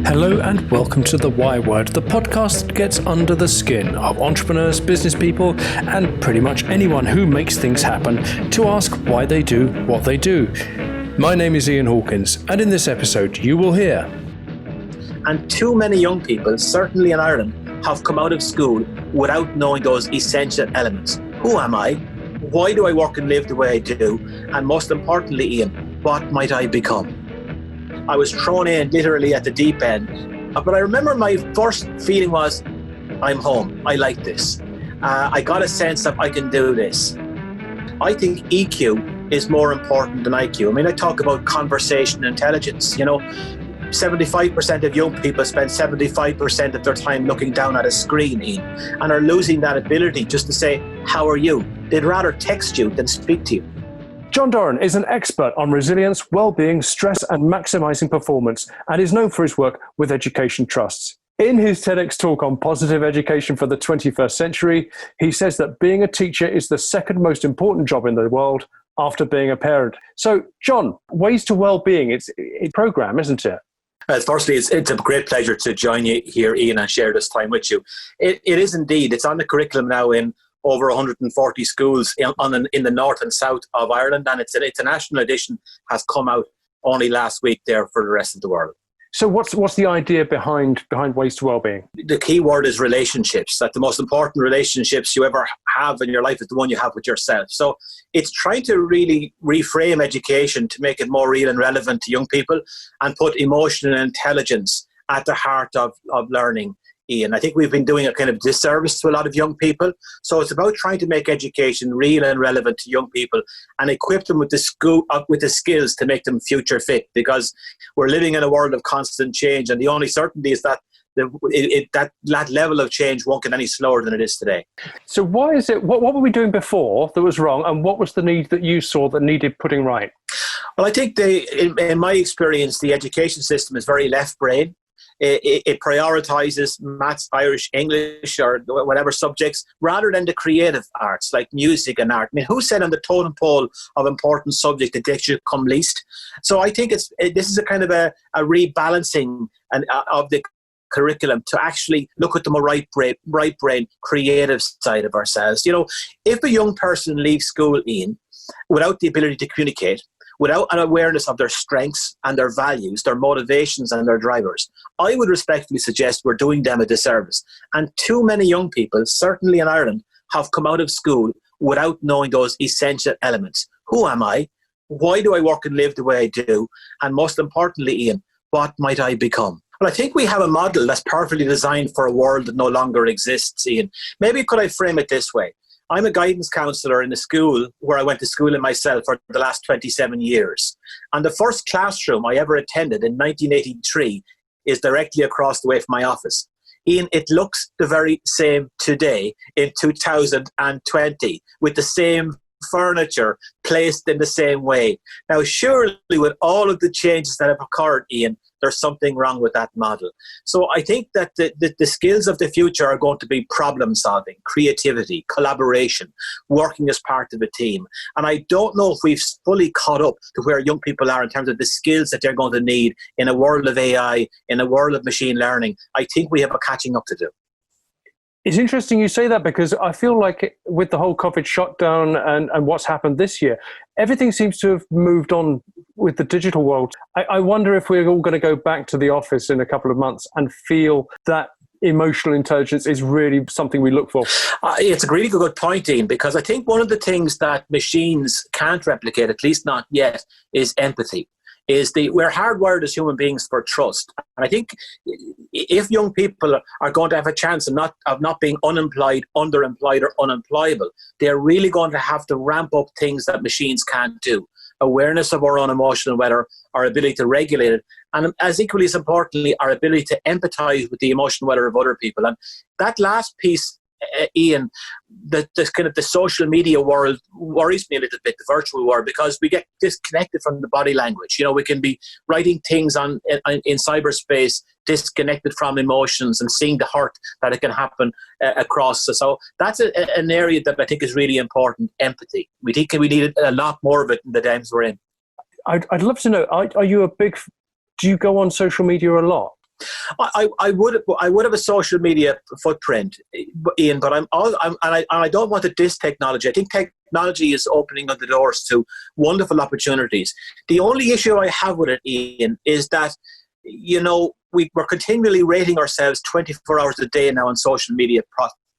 Hello and welcome to The Why Word, the podcast that gets under the skin of entrepreneurs, business people, and pretty much anyone who makes things happen to ask why they do what they do. My name is Ian Hawkins, and in this episode you will hear. And too many young people, certainly in Ireland, have come out of school without knowing those essential elements. Who am I? Why do I work and live the way I do? And most importantly, Ian, what might I become? I was thrown in literally at the deep end. But I remember my first feeling was, I'm home. I like this. I got a sense that I can do this. I think EQ is more important than IQ. I mean, I talk about conversation intelligence. 75% of young people spend 75% of their time looking down at a screen, Ian, and are losing that ability just to say, how are you? They'd rather text you than speak to you. John Doran is an expert on resilience, well-being, stress, and maximizing performance, and is known for his work with education trusts. In his TEDx talk on positive education for the 21st century, he says that being a teacher is the second most important job in the world after being a parent. So, John, Ways to Wellbeing, it's a program, isn't it? Firstly, it's a great pleasure to join you here, Ian, and share this time with you. It is indeed. It's on the curriculum now in over 140 schools in the north and south of Ireland, and it's a national edition, has come out only last week there for the rest of the world. So what's the idea behind Ways to Wellbeing? The key word is relationships, that the most important relationships you ever have in your life is the one you have with yourself. So it's trying to really reframe education to make it more real and relevant to young people and put emotional intelligence at the heart of learning. Ian, I think we've been doing a kind of disservice to a lot of young people. So it's about trying to make education real and relevant to young people and equip them with the skills to make them future fit, because we're living in a world of constant change, and the only certainty is that that level of change won't get any slower than it is today. So why is it, what were we doing before that was wrong, and what was the need that you saw that needed putting right? Well, I think in my experience, the education system is very left brain. It prioritizes maths, Irish, English, or whatever subjects, rather than the creative arts like music and art. I mean, who said on the totem pole of important subject that they should come least? So I think this is a kind of a rebalancing of the curriculum to actually look at the more right brain, creative side of ourselves. If a young person leaves school, Ian, without the ability to communicate, without an awareness of their strengths and their values, their motivations and their drivers, I would respectfully suggest we're doing them a disservice. And too many young people, certainly in Ireland, have come out of school without knowing those essential elements. Who am I? Why do I work and live the way I do? And most importantly, Ian, what might I become? Well, I think we have a model that's perfectly designed for a world that no longer exists, Ian. Maybe could I frame it this way? I'm a guidance counsellor in a school where I went to school in myself for the last 27 years. And the first classroom I ever attended in 1983 is directly across the way from my office. Ian, it looks the very same today in 2020 with the same furniture placed in the same way. Now, surely with all of the changes that have occurred, Ian, there's something wrong with that model. So I think that the skills of the future are going to be problem solving, creativity, collaboration, working as part of a team. And I don't know if we've fully caught up to where young people are in terms of the skills that they're going to need in a world of AI, in a world of machine learning. I think we have a catching up to do. It's interesting you say that, because I feel like with the whole COVID shutdown and what's happened this year, everything seems to have moved on with the digital world. I wonder if we're all going to go back to the office in a couple of months and feel that emotional intelligence is really something we look for. It's a really good point, Ian, because I think one of the things that machines can't replicate, at least not yet, is empathy. We're hardwired as human beings for trust. And I think if young people are going to have a chance of not being unemployed, underemployed, or unemployable, they're really going to have to ramp up things that machines can't do. Awareness of our own emotional weather, our ability to regulate it, and as equally as importantly, our ability to empathize with the emotional weather of other people. And that last piece, Ian, the kind of the social media world worries me a little bit, the virtual world, because we get disconnected from the body language. We can be writing things in cyberspace, disconnected from emotions and seeing the hurt that it can happen across. So that's an area that I think is really important, empathy. We think we need a lot more of it in the times we're in. I'd love to know, are you do you go on social media a lot? I would have a social media footprint, Ian, but I don't want to diss technology. I think technology is opening up the doors to wonderful opportunities. The only issue I have with it, Ian, is that, we're continually rating ourselves 24 hours a day now on social media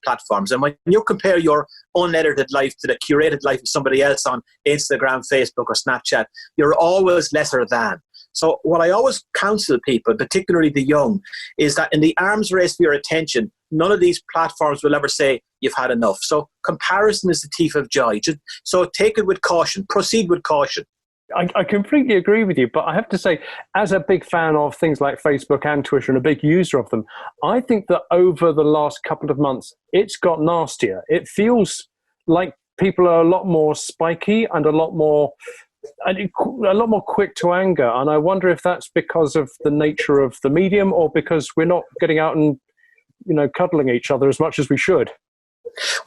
platforms. And when you compare your unedited life to the curated life of somebody else on Instagram, Facebook, or Snapchat, you're always lesser than. So what I always counsel people, particularly the young, is that in the arms race for your attention, none of these platforms will ever say you've had enough. So comparison is the thief of joy. So take it with caution. Proceed with caution. I completely agree with you, but I have to say, as a big fan of things like Facebook and Twitter and a big user of them, I think that over the last couple of months, it's got nastier. It feels like people are a lot more spiky and a lot more quick to anger. And I wonder if that's because of the nature of the medium or because we're not getting out and, cuddling each other as much as we should.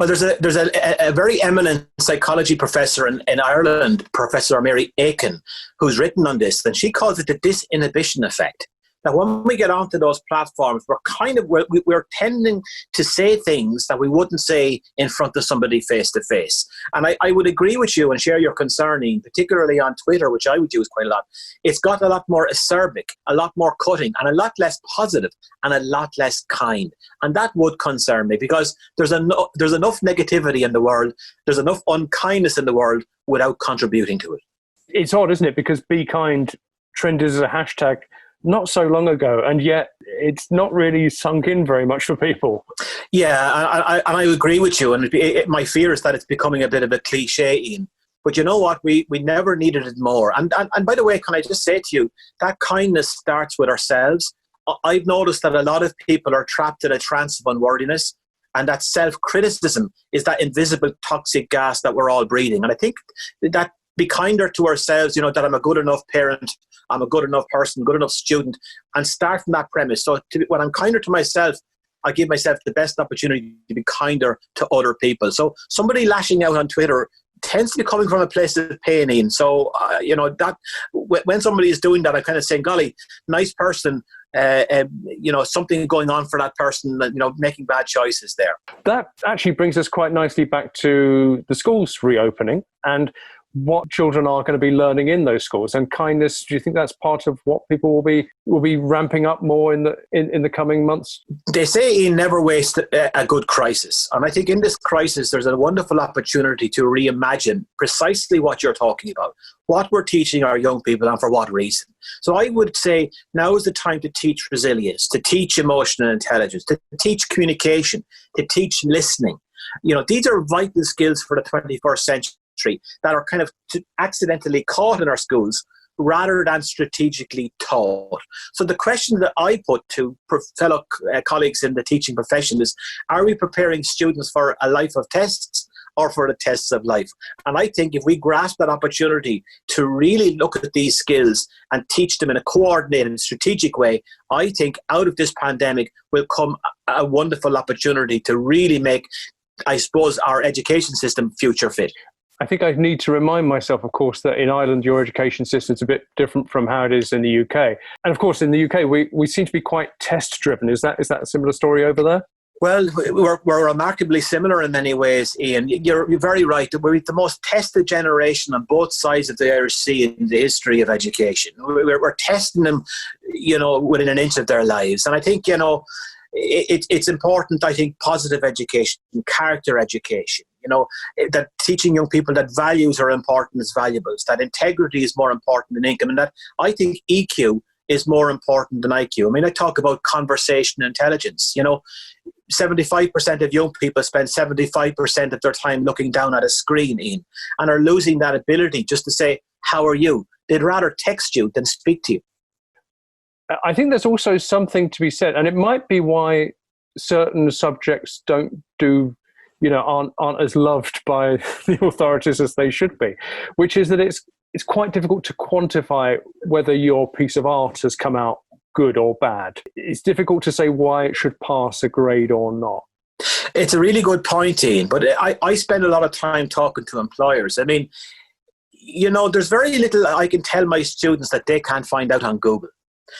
Well, there's a very eminent psychology professor in Ireland, Professor Mary Aiken, who's written on this, and she calls it the disinhibition effect. Now, when we get onto those platforms, we're tending to say things that we wouldn't say in front of somebody face to face. And I would agree with you and share your concern, Ian, particularly on Twitter, which I would use quite a lot. It's got a lot more acerbic, a lot more cutting, and a lot less positive, and a lot less kind. And that would concern me because there's enough negativity in the world, there's enough unkindness in the world without contributing to it. It's odd, isn't it? Because Be Kind trended as a hashtag not so long ago, and yet it's not really sunk in very much for people. Yeah, and I agree with you. And my fear is that it's becoming a bit of a cliche, Ian. But you know what? We never needed it more. And by the way, can I just say to you, that kindness starts with ourselves. I've noticed that a lot of people are trapped in a trance of unworthiness, and that self-criticism is that invisible toxic gas that we're all breathing. And I think that be kinder to ourselves, that I'm a good enough parent, I'm a good enough person, good enough student, and start from that premise. So when I'm kinder to myself, I give myself the best opportunity to be kinder to other people. So somebody lashing out on Twitter tends to be coming from a place of pain, Ian. So, that when somebody is doing that, I'm kind of saying, golly, nice person, something going on for that person, making bad choices there. That actually brings us quite nicely back to the schools reopening and what children are going to be learning in those schools. And kindness, do you think that's part of what people will be ramping up more in the coming months? They say, Ian, never waste a good crisis. And I think in this crisis, there's a wonderful opportunity to reimagine precisely what you're talking about, what we're teaching our young people and for what reason. So I would say now is the time to teach resilience, to teach emotional intelligence, to teach communication, to teach listening. These are vital skills for the 21st century that are kind of accidentally caught in our schools rather than strategically taught. So the question that I put to fellow colleagues in the teaching profession is, are we preparing students for a life of tests or for the tests of life? And I think if we grasp that opportunity to really look at these skills and teach them in a coordinated and strategic way, I think out of this pandemic will come a wonderful opportunity to really make, I suppose, our education system future fit. I think I need to remind myself, of course, that in Ireland, your education system is a bit different from how it is in the UK. And of course, in the UK, we seem to be quite test-driven. Is that a similar story over there? Well, we're remarkably similar in many ways, Ian. You're very right. We're the most tested generation on both sides of the Irish Sea in the history of education. We're testing them, within an inch of their lives. And I think, it's important, I think, positive education, character education, that teaching young people that values are important as valuables, that integrity is more important than income, and that I think EQ is more important than IQ. I mean, I talk about conversation intelligence. 75% of young people spend 75% of their time looking down at a screen, Ian, and are losing that ability just to say, how are you? They'd rather text you than speak to you. I think there's also something to be said, and it might be why certain subjects aren't as loved by the authorities as they should be, which is that it's quite difficult to quantify whether your piece of art has come out good or bad. It's difficult to say why it should pass a grade or not. It's a really good point, Ian, but I spend a lot of time talking to employers. I mean, there's very little I can tell my students that they can't find out on Google.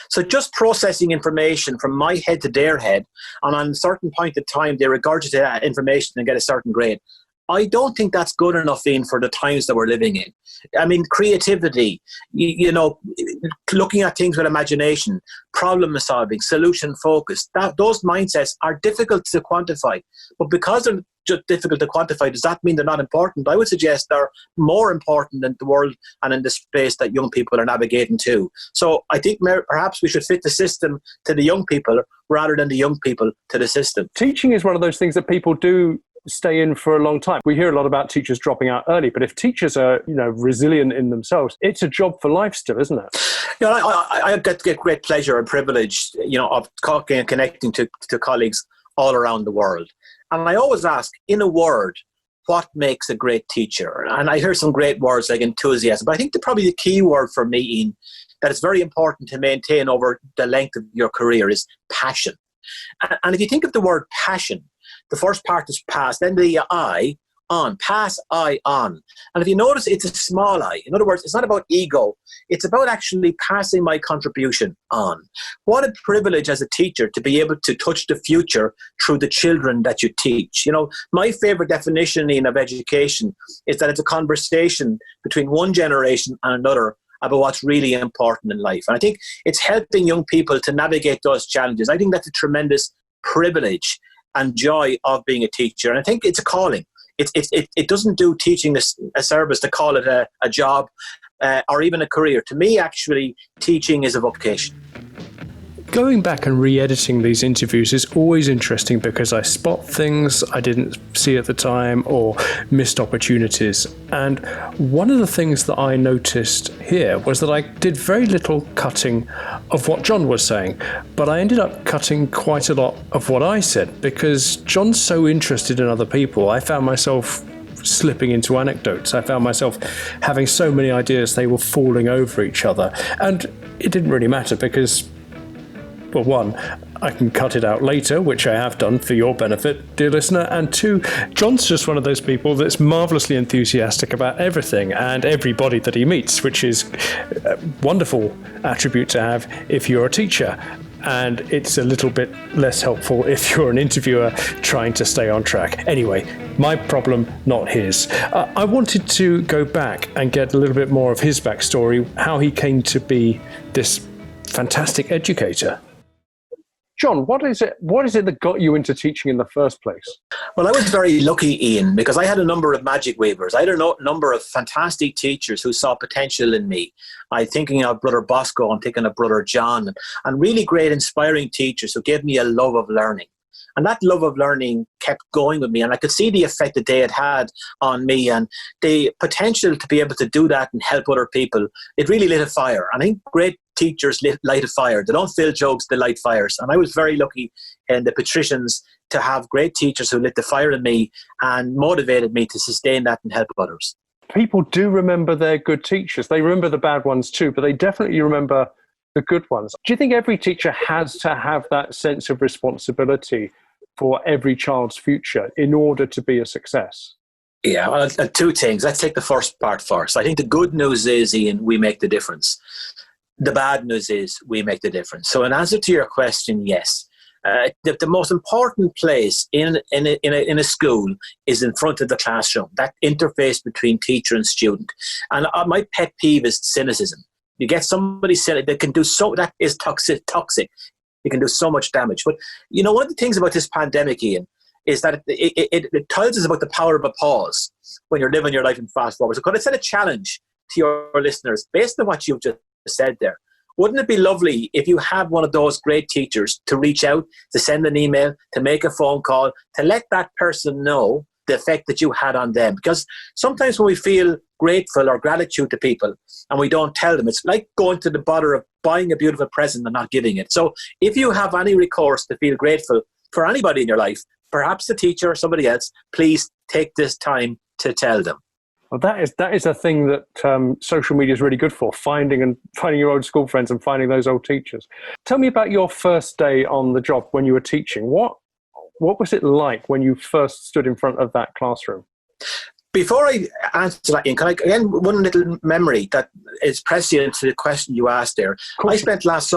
So just processing information from my head to their head, and on a certain point of time, they regurgitate that information and get a certain grade. I don't think that's good enough, Ian, for the times that we're living in. I mean, creativity, looking at things with imagination, problem solving, solution focused, those mindsets are difficult to quantify. But because they're just difficult to quantify, does that mean they're not important? I would suggest they're more important in the world and in the space that young people are navigating to. So I think perhaps we should fit the system to the young people rather than the young people to the system. Teaching is one of those things that people do stay in for a long time. We hear a lot about teachers dropping out early, but if teachers are, resilient in themselves, it's a job for life still, isn't it? I get great pleasure and privilege, of talking and connecting to colleagues all around the world. And I always ask, in a word, what makes a great teacher? And I hear some great words like enthusiasm, but I think probably the key word for me, Ian, that it's very important to maintain over the length of your career is passion. And if you think of the word passion, the first part is pass, then the I, on, pass I on. And if you notice, it's a small I. In other words, it's not about ego. It's about actually passing my contribution on. What a privilege as a teacher to be able to touch the future through the children that you teach. My favorite definition, Ian, of education is that it's a conversation between one generation and another about what's really important in life. And I think it's helping young people to navigate those challenges. I think that's a tremendous privilege and joy of being a teacher. And I think it's a calling. It doesn't do teaching a service to call it a job or even a career. To me, actually, teaching is a vocation. Going back and re-editing these interviews is always interesting because I spot things I didn't see at the time or missed opportunities. And one of the things that I noticed here was that I did very little cutting of what John was saying, but I ended up cutting quite a lot of what I said because John's so interested in other people. I found myself slipping into anecdotes. I found myself having so many ideas they were falling over each other. And it didn't really matter because, well, one, I can cut it out later, which I have done for your benefit, dear listener. And two, John's just one of those people that's marvellously enthusiastic about everything and everybody that he meets, which is a wonderful attribute to have if you're a teacher. And it's a little bit less helpful if you're an interviewer trying to stay on track. Anyway, my problem, not his. I wanted to go back and get a little bit more of his backstory, how he came to be this fantastic educator. John, what is it that got you into teaching in the first place? Well, I was very lucky, Ian, because I had a number of magic weavers. I had a number of fantastic teachers who saw potential in me. I'm thinking of Brother Bosco, I'm thinking of Brother John, and really great inspiring teachers who gave me a love of learning. And that love of learning kept going with me, and I could see the effect that they had had on me and the potential to be able to do that and help other people. It really lit a fire. And I think great teachers light a fire. They don't fill jugs, they light fires. And I was very lucky in the patricians to have great teachers who lit the fire in me and motivated me to sustain that and help others. People do remember their good teachers. They remember the bad ones too, but they definitely remember the good ones. Do you think every teacher has to have that sense of responsibility for every child's future in order to be a success? Yeah, well, two things. Let's take the first part first. I think the good news is, Ian, we make the difference. The bad news is we make the difference. So in answer to your question, yes. The most important place in a school is in front of the classroom, that interface between teacher and student. And my pet peeve is cynicism. You get somebody cynical that can do so, that is toxic. It can do so much damage. But, one of the things about this pandemic, Ian, is that it tells us about the power of a pause when you're living your life in fast forward. So could I set a challenge to your listeners based on what you've just said there? Wouldn't it be lovely if you had one of those great teachers to reach out, to send an email, to make a phone call, to let that person know the effect that you had on them? Because sometimes when we feel grateful or gratitude to people and we don't tell them, it's like going to the bother of buying a beautiful present and not giving it. So if you have any recourse to feel grateful for anybody in your life, perhaps the teacher or somebody else, please take this time to tell them. Well, that is a thing that social media is really good for, finding your old school friends and finding those old teachers. Tell me about your first day on the job when you were teaching. What was it like when you first stood in front of that classroom? Before I answer that, Ian, can I, again, one little memory that is prescient to the question you asked there. I spent last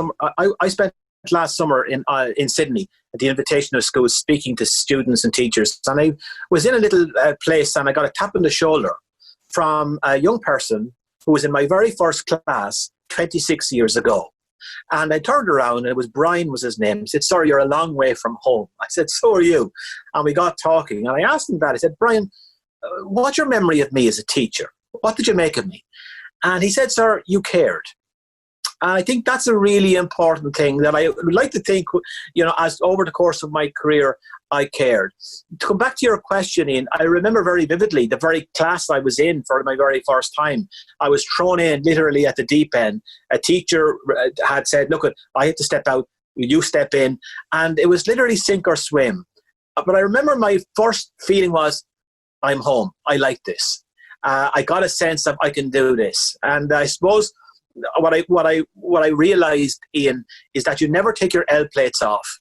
summer in Sydney at the invitation of schools speaking to students and teachers. And I was in a little place and I got a tap on the shoulder from a young person who was in my very first class 26 years ago. And I turned around and it was Brian was his name. He said, "Sorry, you're a long way from home." I said, "So are you." And we got talking and I asked him that. I said, "Brian, what's your memory of me as a teacher? What did you make of me?" And he said, "Sir, you cared." And I think that's a really important thing that I would like to think, as over the course of my career, I cared. To come back to your question, Ian, I remember very vividly the very class I was in for my very first time. I was thrown in literally at the deep end. A teacher had said, "Look, I have to step out, you step in." And it was literally sink or swim. But I remember my first feeling was, I'm home. I like this. I got a sense of I can do this. And I suppose what I realized, Ian, is that you never take your L plates off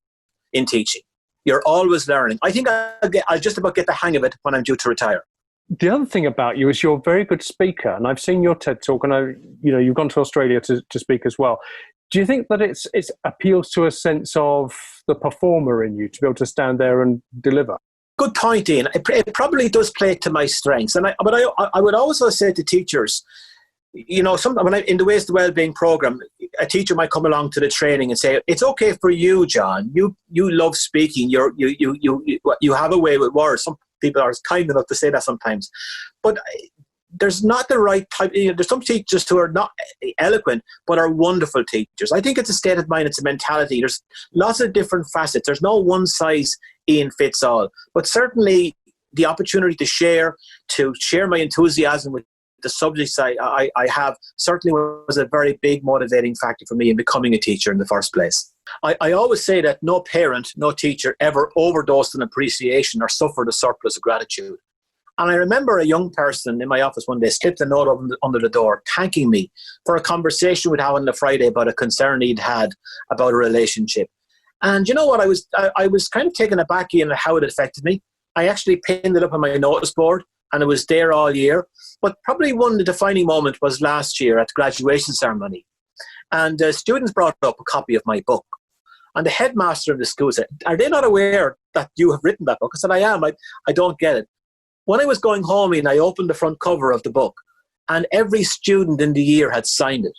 in teaching. You're always learning. I think I'll just about get the hang of it when I'm due to retire. The other thing about you is you're a very good speaker, and I've seen your TED talk, and you've gone to Australia to speak as well. Do you think that it appeals to a sense of the performer in you to be able to stand there and deliver? Good point, Ian. It probably does play to my strengths, but I would also say to teachers, when in the Ways to Wellbeing program, a teacher might come along to the training and say, "It's okay for you, John. You love speaking. You have a way with words." Some people are kind enough to say that sometimes, but there's not the right type. There's some teachers who are not eloquent but are wonderful teachers. I think it's a state of mind. It's a mentality. There's lots of different facets. There's no one size Ian fits all, but certainly the opportunity to share my enthusiasm with the subjects I have certainly was a very big motivating factor for me in becoming a teacher in the first place. I always say that no parent, no teacher ever overdosed on appreciation or suffered a surplus of gratitude. And I remember a young person in my office one day slipped a note under the door thanking me for a conversation we'd had on the Friday about a concern he'd had about a relationship. And you know what? I was kind of taken aback in how it affected me. I actually pinned it up on my notice board and it was there all year. But probably one of the defining moments was last year at the graduation ceremony. And students brought up a copy of my book. And the headmaster of the school said, "Are they not aware that you have written that book?" I said, "I am. I don't get it." When I was going home, and I opened the front cover of the book, and every student in the year had signed it.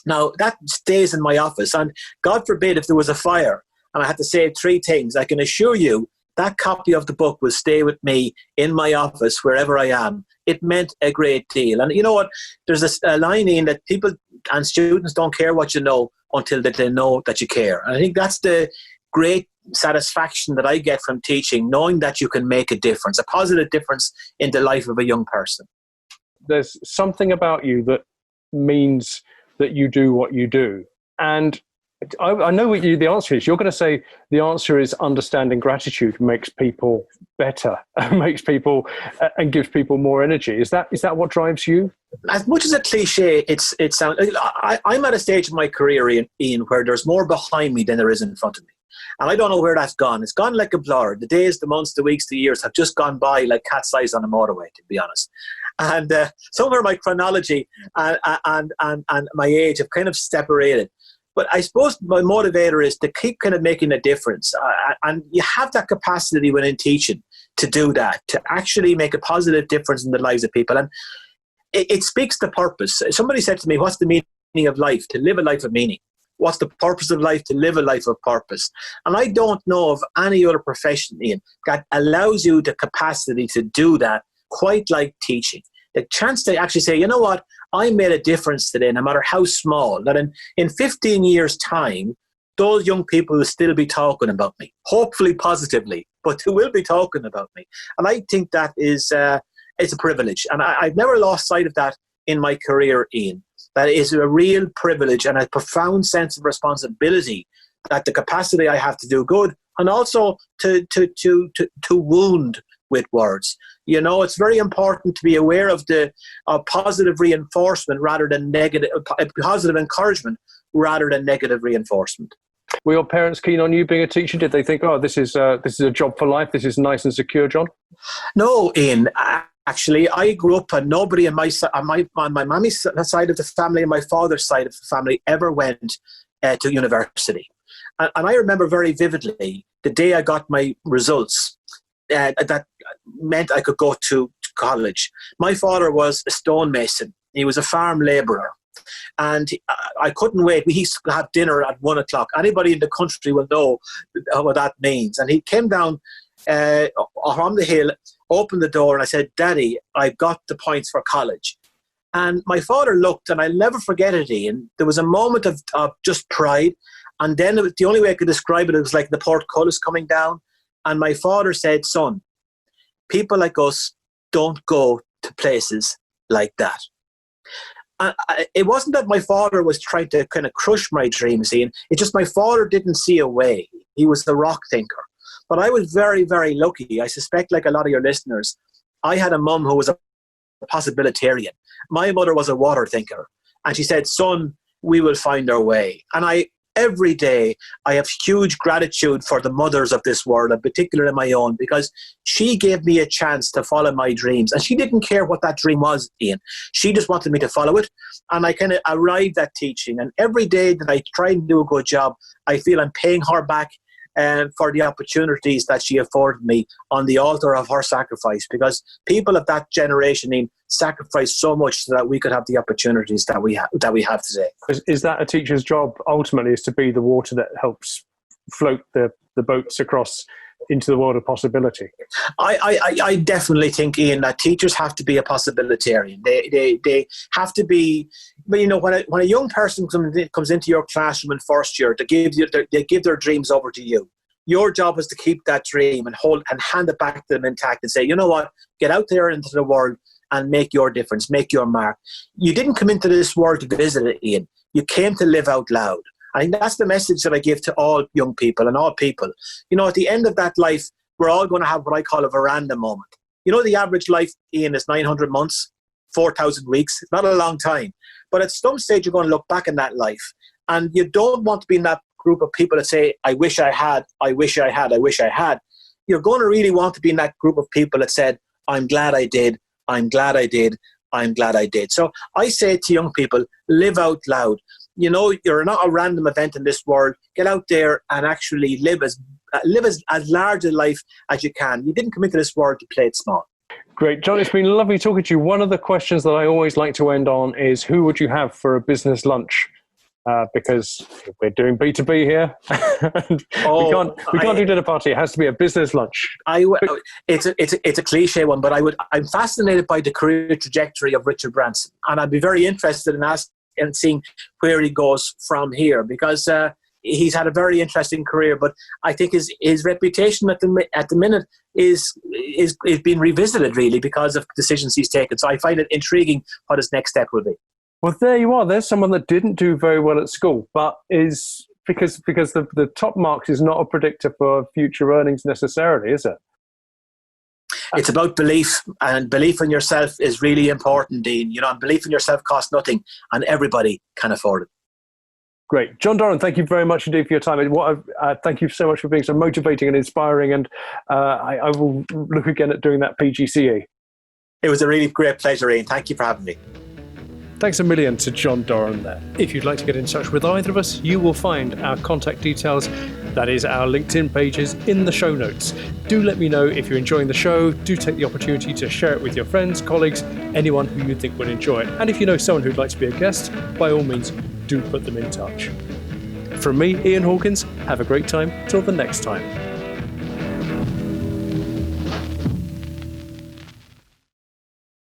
Now, that stays in my office, and God forbid if there was a fire and I had to say 3 things, I can assure you that copy of the book will stay with me in my office wherever I am. It meant a great deal. And you know what? There's a line in that people and students don't care what you know until they know that you care. And I think that's the great satisfaction that I get from teaching, knowing that you can make a difference, a positive difference in the life of a young person. There's something about you that means that you do what you do. And I know what the answer is. You're going to say the answer is understanding gratitude makes people better, makes people and gives people more energy. Is that what drives you? As much as a cliche, it sounds. I'm at a stage of my career, Ian, where there's more behind me than there is in front of me. And I don't know where that's gone. It's gone like a blur. The days, the months, the weeks, the years have just gone by like cat's eyes on a motorway, to be honest. And somewhere my chronology and my age have kind of separated. But I suppose my motivator is to keep kind of making a difference. And you have that capacity when in teaching to do that, to actually make a positive difference in the lives of people. And it speaks to purpose. Somebody said to me, "What's the meaning of life?" To live a life of meaning. What's the purpose of life? To live a life of purpose. And I don't know of any other profession, Ian, that allows you the capacity to do that quite like teaching. The chance to actually say, you know what, I made a difference today, no matter how small, that in 15 years' time, those young people will still be talking about me, hopefully positively, but they will be talking about me. And I think that is it's a privilege. And I've never lost sight of that in my career, Ian. That is a real privilege and a profound sense of responsibility, that the capacity I have to do good and also to wound with words. You know, it's very important to be aware of the positive reinforcement rather than negative, positive encouragement rather than negative reinforcement. Were your parents keen on you being a teacher? Did they think, "Oh, this is a job for life. This is nice and secure, John"? No, Ian. Actually, I grew up and nobody on my mommy's side of the family and my father's side of the family ever went to university. And I remember very vividly the day I got my results that meant I could go to college. My father was a stonemason. He was a farm labourer. And I couldn't wait. We used to have dinner at 1:00. Anybody in the country will know what that means. And he came down from the hill, opened the door, and I said, "Daddy, I've got the points for college." And my father looked, and I'll never forget it, Ian. There was a moment of just pride. And then the only way I could describe it, it was like the portcullis coming down. And my father said, "Son, people like us don't go to places like that." And it wasn't that my father was trying to kind of crush my dreams, Ian. It's just my father didn't see a way. He was the rock thinker. But I was very, very lucky. I suspect, like a lot of your listeners, I had a mum who was a possibilitarian. My mother was a water thinker. And she said, "Son, we will find our way." And every day, I have huge gratitude for the mothers of this world, in particular my own, because she gave me a chance to follow my dreams. And she didn't care what that dream was, Ian. She just wanted me to follow it. And I kind of arrived at teaching. And every day that I try and do a good job, I feel I'm paying her back for the opportunities that she afforded me on the altar of her sacrifice, because people of that generation sacrificed so much so that we could have the opportunities that we have today. Is that a teacher's job ultimately, is to be the water that helps float the boats across into the world of possibility? I definitely think, Ian, that teachers have to be a possibilitarian. They have to be. But when a young person comes into your classroom in first year, they give their dreams over to you. Your job is to keep that dream and hand it back to them intact and say, "You know what? Get out there into the world and make your difference, make your mark." You didn't come into this world to visit it, Ian. You came to live out loud. I think that's the message that I give to all young people and all people. At the end of that life, we're all going to have what I call a veranda moment. The average life, Ian, is 900 months, 4,000 weeks. It's not a long time. But at some stage, you're going to look back in that life. And you don't want to be in that group of people that say, "I wish I had, I wish I had, I wish I had." You're going to really want to be in that group of people that said, "I'm glad I did, I'm glad I did, I'm glad I did." So I say to young people, live out loud. You're not a random event in this world. Get out there and actually live as large a life as you can. You didn't come into this world to play it small. Great. John, it's been lovely talking to you. One of the questions that I always like to end on is, who would you have for a business lunch? Because we're doing B2B here. And we can't do dinner party. It has to be a business lunch. It's a cliche one, but I'm fascinated by the career trajectory of Richard Branson. And I'd be very interested in seeing where he goes from here, because he's had a very interesting career, but I think his reputation at the minute is being revisited, really, because of decisions he's taken. So I find it intriguing what his next step will be. Well, there you are. There's someone that didn't do very well at school, but is because the top marks is not a predictor for future earnings necessarily, is it? It's about belief, and belief in yourself is really important, Dean. And belief in yourself costs nothing, and everybody can afford it. Great. John Doran, thank you very much indeed for your time. Thank you so much for being so motivating and inspiring, and I will look again at doing that PGCE. It was a really great pleasure, Ian. Thank you for having me. Thanks a million to John Doran there. If you'd like to get in touch with either of us, you will find our contact details, that is our LinkedIn pages, in the show notes. Do let me know if you're enjoying the show. Do take the opportunity to share it with your friends, colleagues, anyone who you think would enjoy it. And if you know someone who'd like to be a guest, by all means, do put them in touch. From me, Ian Hawkins, have a great time. Till the next time.